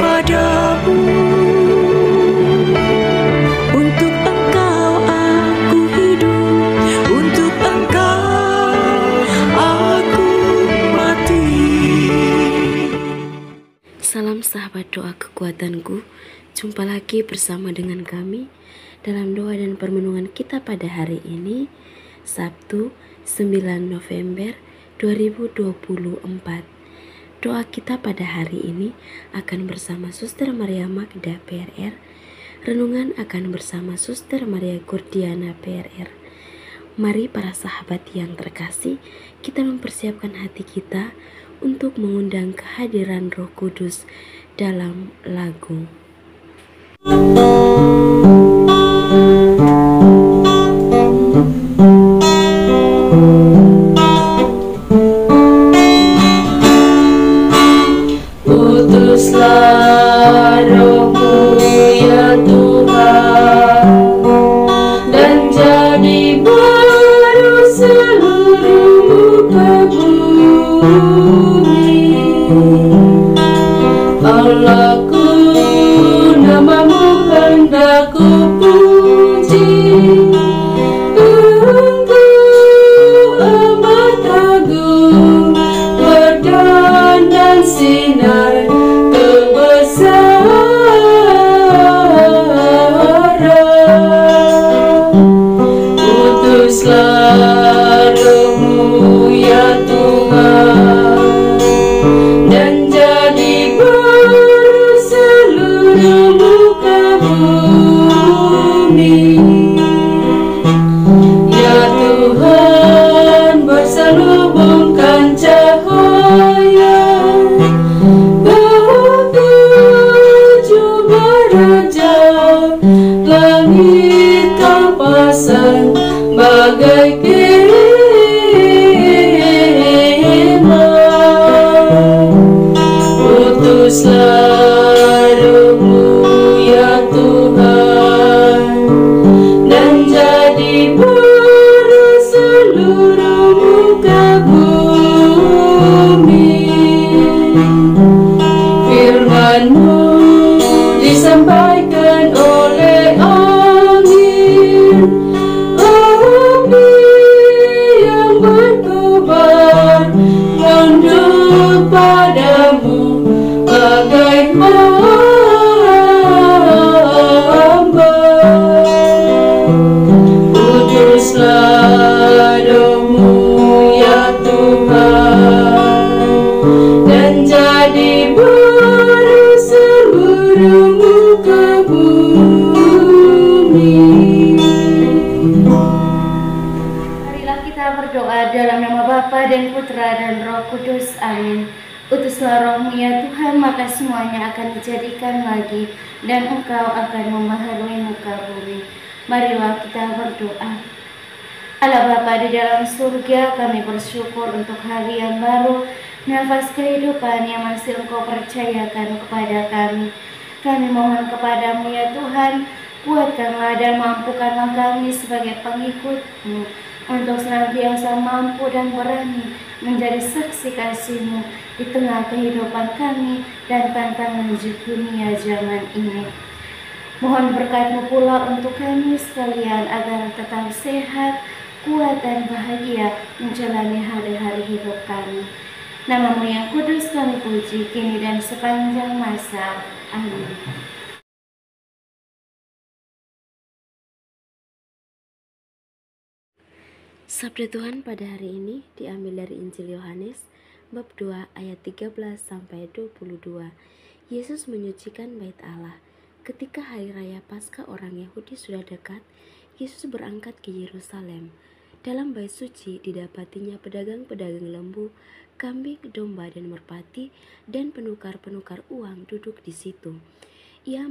padamu. Untuk Engkau aku hidup, untuk Engkau aku mati. Salam sahabat doa kekuatanku. Jumpa lagi bersama dengan kami dalam doa dan permenungan kita pada hari ini, Sabtu 9 November 2024. Doa kita pada hari ini akan bersama Suster Maria Magda PRR. Renungan akan bersama Suster Maria Gordiana PRR. Mari para sahabat yang terkasih, kita mempersiapkan hati kita untuk mengundang kehadiran Roh Kudus dalam lagu. Utuslah Roh-Mu ya Tuhan, dan jadi baru seluruh muka bumi. Allahku, nama-Mu hendak ku puji. Engkau amat agung, berdandan sinar kebesaran. Utuslah Roh-Mu ya Tuhan, dan jadi baru seluruh muka bumi. Ya Tuhan, berselubungkan cahaya ketujuh beraja, langit Kau pasang bagai kemah. Utuslah Roh-Mu ya Tuhan, dan jadi baru seluruh muka bumi. Firman-Mu disampaikan oleh angin, api yang berkobar, tunduk padamu bagai hamba. Utuslah Roh-Mu ya Tuhan, dan jadi baru seluruh muka bumi. Marilah kita berdoa dalam nama Bapa dan Putra dan Roh Kudus. Amin. Utuslah Roh-Mu ya Tuhan, maka semuanya akan dijadikan lagi, dan Engkau akan membaharui muka bumi. Marilah kita berdoa. Allah Bapa di dalam surga, kami bersyukur untuk hari yang baru, nafas kehidupan yang masih Engkau percayakan kepada kami. Kami mohon kepadamu ya Tuhan, kuatkanlah dan mampukanlah kami sebagai pengikut-Mu untuk senantiasa mampu dan berani menjadi saksi kasih-Mu di tengah kehidupan kami dan tantangan dunia zaman ini. Mohon berkat-Mu pula untuk kami sekalian agar tetap sehat, kuat dan bahagia menjalani hari-hari hidup kami. Nama-Mu yang kudus kami puji kini dan sepanjang masa. Amin. Sabda Tuhan pada hari ini diambil dari Injil Yohanes bab 2 ayat 13 sampai 22. Yesus menyucikan bait Allah. Ketika hari raya Paskah orang Yahudi sudah dekat, Yesus berangkat ke Yerusalem. Dalam bait suci didapatinya pedagang-pedagang lembu, kambing, domba dan merpati, dan penukar-penukar uang duduk di situ. Ia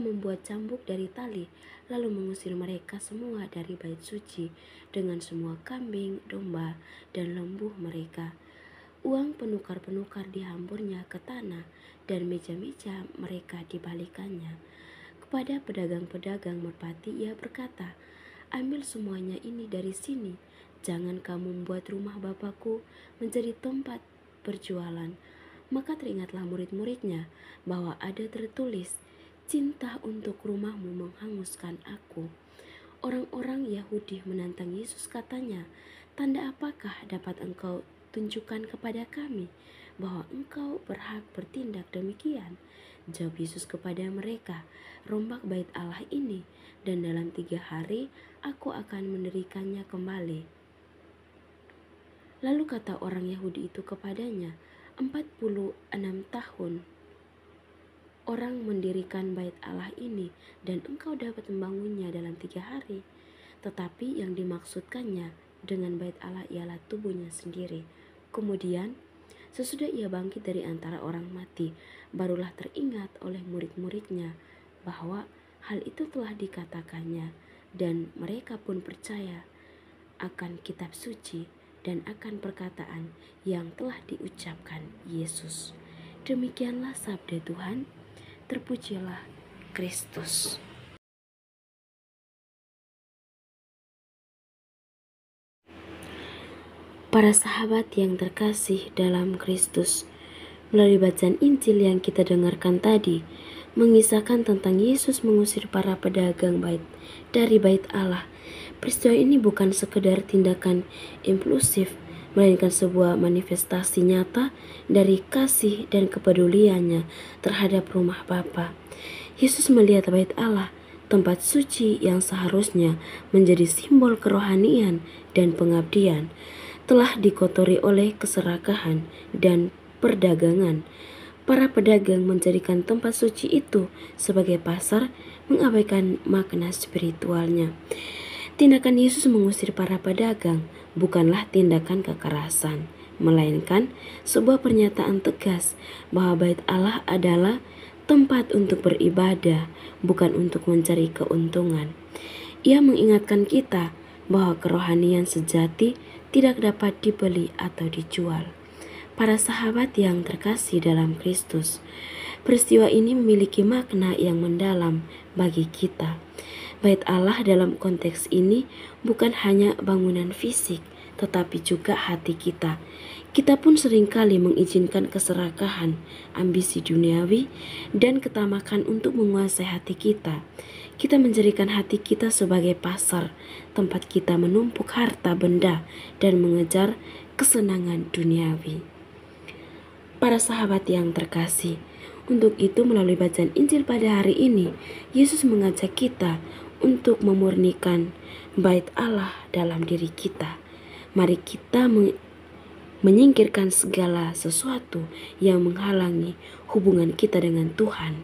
membuat cambuk dari tali, lalu mengusir mereka semua dari bait suci dengan semua kambing, domba, dan lembu mereka. Uang penukar-penukar dihamburnya ke tanah, dan meja-meja mereka dibalikannya. Kepada pedagang-pedagang merpati ia berkata, "Ambil semuanya ini dari sini, jangan kamu membuat rumah Bapakku menjadi tempat berjualan." Maka teringatlah murid-muridnya bahwa ada tertulis, cinta untuk rumahmu menghanguskan aku. Orang-orang Yahudi menantang Yesus, katanya, tanda apakah dapat engkau tunjukkan kepada kami bahwa engkau berhak bertindak demikian? Jawab Yesus kepada mereka, rombak bait Allah ini, dan dalam 3 hari aku akan mendirikannya kembali. Lalu kata orang Yahudi itu kepadanya, 46 tahun orang mendirikan bait Allah ini, dan engkau dapat membangunnya dalam 3 hari. Tetapi yang dimaksudkannya dengan bait Allah ialah tubuhnya sendiri. Kemudian sesudah ia bangkit dari antara orang mati, barulah teringat oleh murid-muridnya bahwa hal itu telah dikatakannya, dan mereka pun percaya akan kitab suci dan akan perkataan yang telah diucapkan Yesus. Demikianlah sabda Tuhan. Terpujilah Kristus. Para sahabat yang terkasih dalam Kristus, melalui bacaan Injil yang kita dengarkan tadi, mengisahkan tentang Yesus mengusir para pedagang dari bait Allah. Peristiwa ini bukan sekedar tindakan impulsif, melainkan sebuah manifestasi nyata dari kasih dan kepeduliannya terhadap rumah Bapa. Yesus melihat bait Allah, tempat suci yang seharusnya menjadi simbol kerohanian dan pengabdian, telah dikotori oleh keserakahan dan perdagangan. Para pedagang menjadikan tempat suci itu sebagai pasar, mengabaikan makna spiritualnya. Tindakan Yesus mengusir para pedagang bukanlah tindakan kekerasan, melainkan sebuah pernyataan tegas bahwa bait Allah adalah tempat untuk beribadah, bukan untuk mencari keuntungan. Ia mengingatkan kita bahwa kerohanian sejati tidak dapat dibeli atau dijual. Para sahabat yang terkasih dalam Kristus, peristiwa ini memiliki makna yang mendalam bagi kita. Bait Allah dalam konteks ini bukan hanya bangunan fisik, tetapi juga hati kita. Kita pun seringkali mengizinkan keserakahan, ambisi duniawi, dan ketamakan untuk menguasai hati kita. Kita menjadikan hati kita sebagai pasar, tempat kita menumpuk harta benda dan mengejar kesenangan duniawi. Para sahabat yang terkasih, untuk itu melalui bacaan Injil pada hari ini, Yesus mengajak kita untuk memurnikan bait Allah dalam diri kita. Mari kita menyingkirkan segala sesuatu yang menghalangi hubungan kita dengan Tuhan.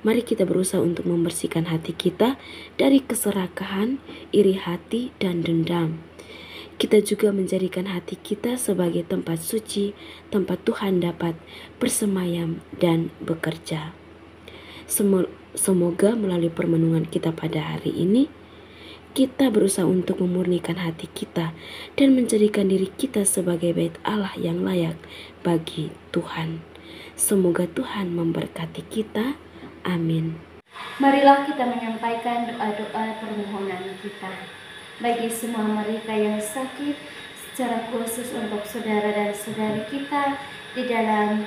Mari kita berusaha untuk membersihkan hati kita dari keserakahan, iri hati, dan dendam. Kita juga menjadikan hati kita sebagai tempat suci, tempat Tuhan dapat bersemayam dan bekerja. Semoga melalui permenungan kita pada hari ini, kita berusaha untuk memurnikan hati kita dan menjadikan diri kita sebagai bait Allah yang layak bagi Tuhan. Semoga Tuhan memberkati kita. Amin. Marilah kita menyampaikan doa-doa permohonan kita bagi semua mereka yang sakit, secara khusus untuk saudara dan saudari kita di dalam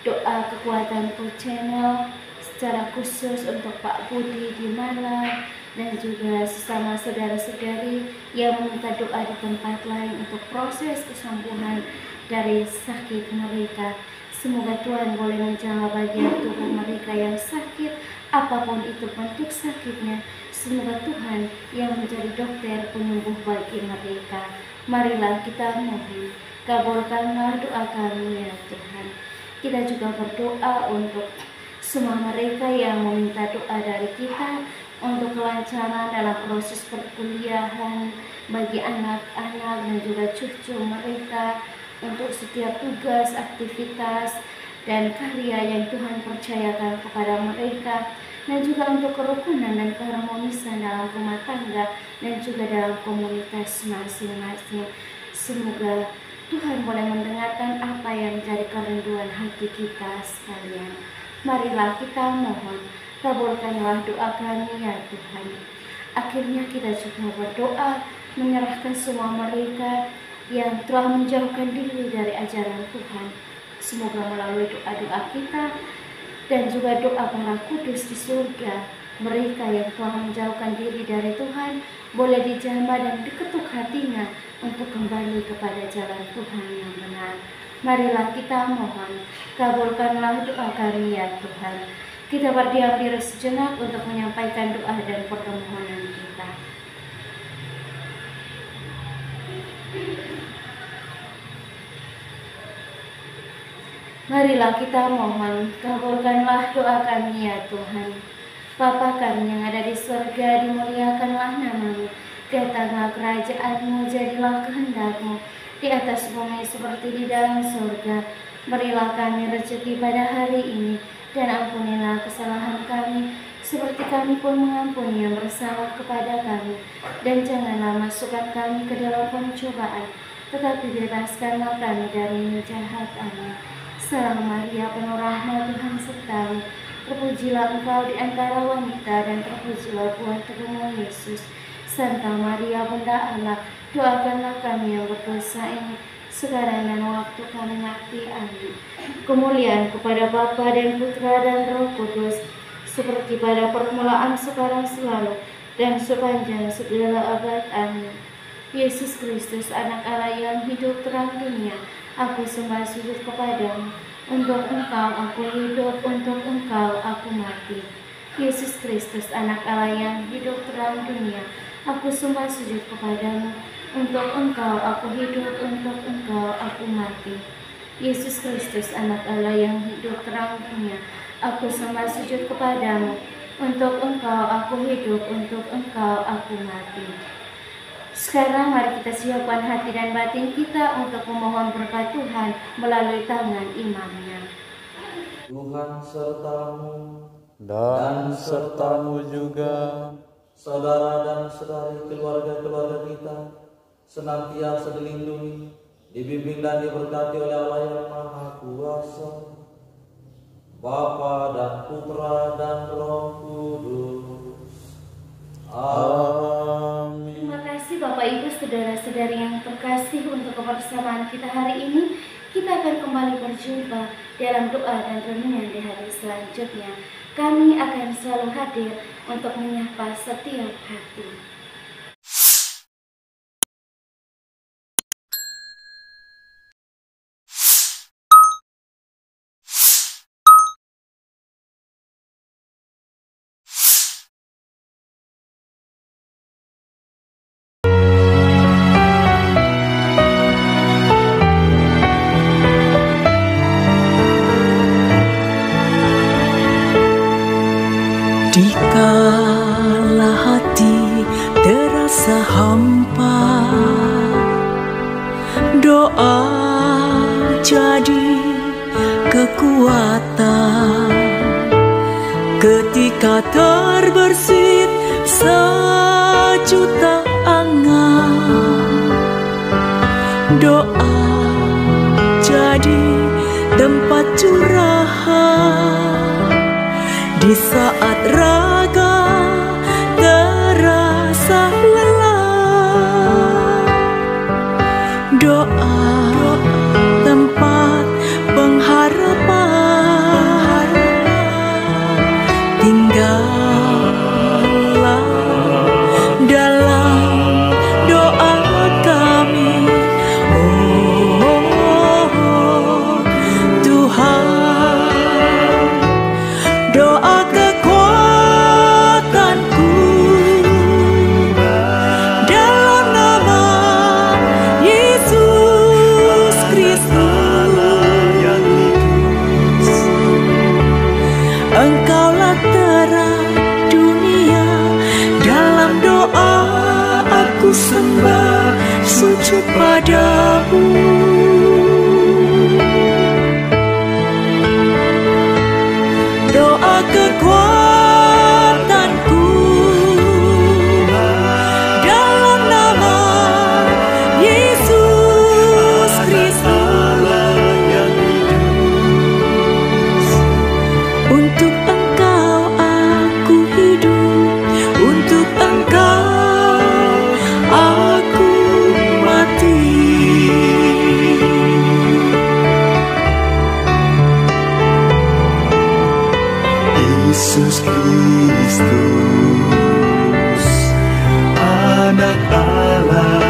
doa kekuatan Full Channel, secara khusus untuk Pak Budi di Malang, dan juga sesama saudara-saudari yang meminta doa di tempat lain untuk proses kesembuhan dari sakit mereka. Semoga Tuhan boleh menjangkau bagian tubuh mereka yang sakit, apapun itu bentuk sakitnya. Semoga Tuhan yang menjadi dokter penyembuh bagi mereka. Marilah kita mohon, kabulkanlah doa kami ya Tuhan. Kita juga berdoa untuk semua mereka yang meminta doa dari kita untuk kelancaran dalam proses perkuliahan bagi anak-anak dan juga cucu mereka, untuk setiap tugas, aktivitas, dan karya yang Tuhan percayakan kepada mereka, dan juga untuk kerukunan dan keharmonisan dalam rumah tangga dan juga dalam komunitas masing-masing. Semoga Tuhan boleh mendengarkan apa yang menjadi kerinduan hati kita sekalian. Marilah kita mohon, kabulkanlah doa kami ya Tuhan. Akhirnya kita juga berdoa menyerahkan semua mereka yang telah menjauhkan diri dari ajaran Tuhan. Semoga melalui doa-doa kita dan juga doa para kudus di surga, mereka yang telah menjauhkan diri dari Tuhan boleh dijamah dan diketuk hatinya untuk kembali kepada jalan Tuhan yang benar. Marilah kita mohon, kabulkanlah doa kami ya Tuhan. Kita berdiam diri sejenak untuk menyampaikan doa dan permohonan kita. Marilah kita mohon, kabulkanlah doa kami ya Tuhan. Bapa kami yang ada di surga, dimuliakanlah namamu. Datanglah kerajaan-Mu, jadilah kehendak-Mu di atas bumi seperti di dalam surga. Berilah kami rezeki pada hari ini, dan ampunilah kesalahan kami, seperti kami pun mengampuni yang bersalah kepada kami. Dan janganlah masukkan kami ke dalam pencobaan, tetapi bebaskanlah kami dari yang jahat. Amin. Salam Maria, penuh rahmat, Tuhan sertamu. Terpujilah engkau di antara wanita, dan terpujilah buah tubuhmu Yesus. Santa Maria, Bunda Allah, doakanlah kami yang berdosa ini, sekarang dan waktu kami mati. Amin. Kemuliaan kepada Bapa dan Putra dan Roh Kudus, seperti pada permulaan, sekarang, selalu, dan sepanjang segala abad. Amin. Yesus Kristus, anak Allah yang hidup terang dunia, aku sembah sujud kepadamu. Untuk Engkau aku hidup, untuk Engkau aku mati. Yesus Kristus, anak Allah yang hidup terang dunia, aku sembah sujud kepadamu. Untuk Engkau aku hidup, untuk Engkau aku mati. Yesus Kristus, anak Allah yang hidup terang dunia, aku sembah sujud kepadamu. Untuk Engkau aku hidup, untuk Engkau aku mati. Sekarang mari kita siapkan hati dan batin kita untuk memohon berkat Tuhan melalui tangan imamnya. Tuhan sertamu dan sertamu juga, saudara dan saudari keluarga-keluarga kita, senantiasa dilindungi, dibimbing dan diberkati oleh Allah yang Maha Kuasa, Bapa dan Putra dan Roh Kudus. Amin. Terima kasih Bapak Ibu, saudara-saudari yang terkasih, untuk kebersamaan kita hari ini. Kita akan kembali berjumpa dalam doa dan renungan di hari selanjutnya. Kami akan selalu hadir untuk menyapa setiap hati. Dikala hati terasa hampa, doa jadi kekuatan. Ketika terbersit sejuta angan, doa jadi tempat curahan. Di saat raga terasa lelah, doa tempat pengharapan. Tinggallah dalam doa kami, oh Tuhan. Doa kekuatanku dalam nama Yesus Kristus. Engkaulah terang dunia, dalam doa aku sembah sujud padamu. Doa kekuatanku dalam nama Yesus Kristus. Untuk Engkau aku hidup, untuk Engkau aku mati. Yesus Kristus, Anak Allah